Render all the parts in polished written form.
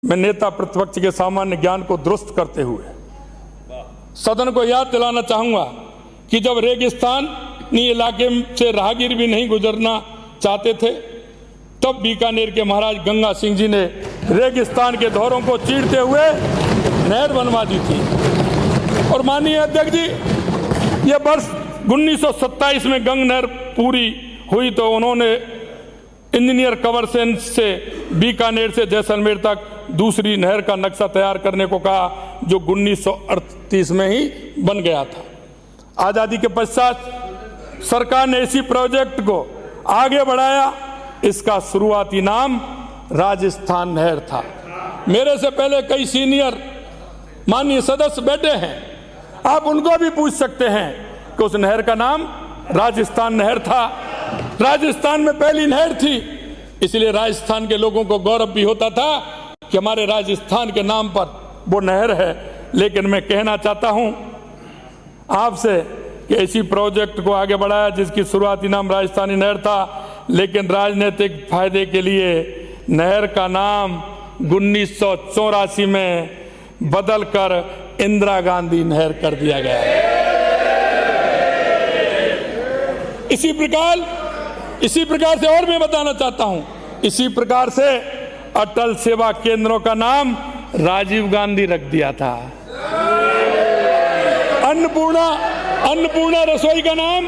मैं नेता प्रतिपक्ष के सामान्य ज्ञान को दुरुस्त करते हुए सदन को याद दिलाना चाहूंगा कि जब रेगिस्तानी इलाके से राहगीर भी नहीं गुजरना चाहते थे, तब बीकानेर के महाराज गंगा सिंह जी ने रेगिस्तान के दौरों को चीरते हुए नहर बनवा दी थी। और माननीय अध्यक्ष जी, ये वर्ष 1927 में गंग नहर पूरी हुई तो उन्होंने इंजीनियर कंवर सेन से बीकानेर से जैसलमेर तक दूसरी नहर का नक्शा तैयार करने को कहा, जो 1938 में ही बन गया था। आजादी के पश्चात सरकार ने इसी प्रोजेक्ट को आगे बढ़ाया। इसका शुरुआती नाम राजस्थान नहर था। मेरे से पहले कई सीनियर माननीय सदस्य बैठे हैं, आप उनको भी पूछ सकते हैं कि उस नहर का नाम राजस्थान नहर था। राजस्थान में पहली नहर थी, इसलिए राजस्थान के लोगों को गौरव भी होता था कि हमारे राजस्थान के नाम पर वो नहर है। लेकिन मैं कहना चाहता हूं आपसे कि इसी प्रोजेक्ट को आगे बढ़ाया जिसकी शुरुआती नाम राजस्थानी नहर था, लेकिन राजनीतिक फायदे के लिए नहर का नाम 1984 में बदलकर इंदिरा गांधी नहर कर दिया गया है। इसी प्रकार से और मैं बताना चाहता हूं, इसी प्रकार से अटल सेवा केंद्रों का नाम राजीव गांधी रख दिया था। अन्नपूर्णा रसोई का नाम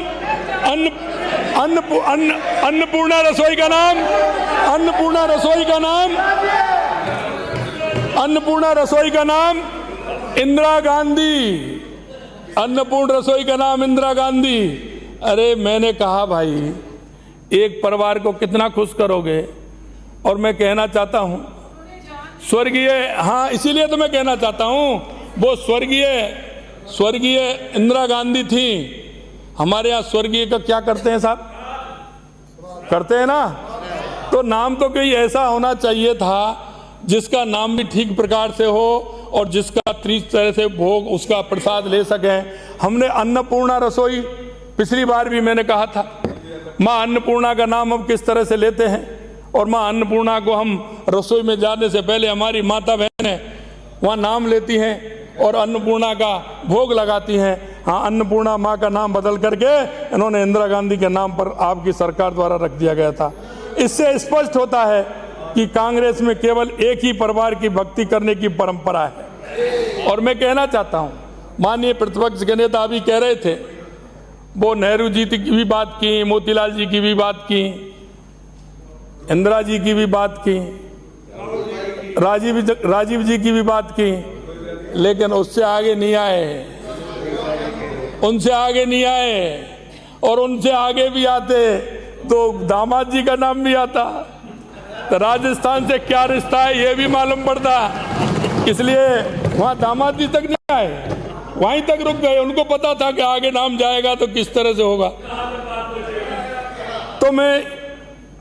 अन्नपूर्णा रसोई का नाम इंदिरा गांधी। अन्नपूर्ण रसोई का नाम इंदिरा गांधी। अरे मैंने कहा भाई, एक परिवार को कितना खुश करोगे। और मैं कहना चाहता हूं स्वर्गीय, हाँ इसीलिए तो मैं कहना चाहता हूं, वो स्वर्गीय इंदिरा गांधी थी। हमारे यहाँ स्वर्गीय का क्या करते हैं साहब, करते हैं ना, तो नाम तो कोई ऐसा होना चाहिए था जिसका नाम भी ठीक प्रकार से हो और जिसका ठीक तरह से भोग उसका प्रसाद ले सकें। हमने अन्नपूर्णा रसोई, पिछली बार भी मैंने कहा था, माँ अन्नपूर्णा का नाम हम किस तरह से लेते हैं। और माँ अन्नपूर्णा को हम रसोई में जाने से पहले हमारी माता बहनें वहाँ नाम लेती हैं और अन्नपूर्णा का भोग लगाती हैं। हाँ, अन्नपूर्णा माँ का नाम बदल करके इन्होंने इंदिरा गांधी के नाम पर आपकी सरकार द्वारा रख दिया गया था। इससे स्पष्ट होता है कि कांग्रेस में केवल एक ही परिवार की भक्ति करने की परंपरा है। और मैं कहना चाहता हूँ, माननीय प्रतिपक्ष के नेता अभी कह रहे थे, वो नेहरू जी की भी बात की, मोतीलाल जी की भी बात की, इंदिरा जी की भी बात की, राजीव जी की भी बात की, लेकिन उससे आगे नहीं आए, उनसे आगे नहीं आए। और उनसे आगे भी आते तो दामाद जी का नाम भी आता, तो राजस्थान से क्या रिश्ता है ये भी मालूम पड़ता। इसलिए वहां दामाद जी तक नहीं आए, वहीं तक रुक गए। उनको पता था कि आगे नाम जाएगा तो किस तरह से होगा। तो मैं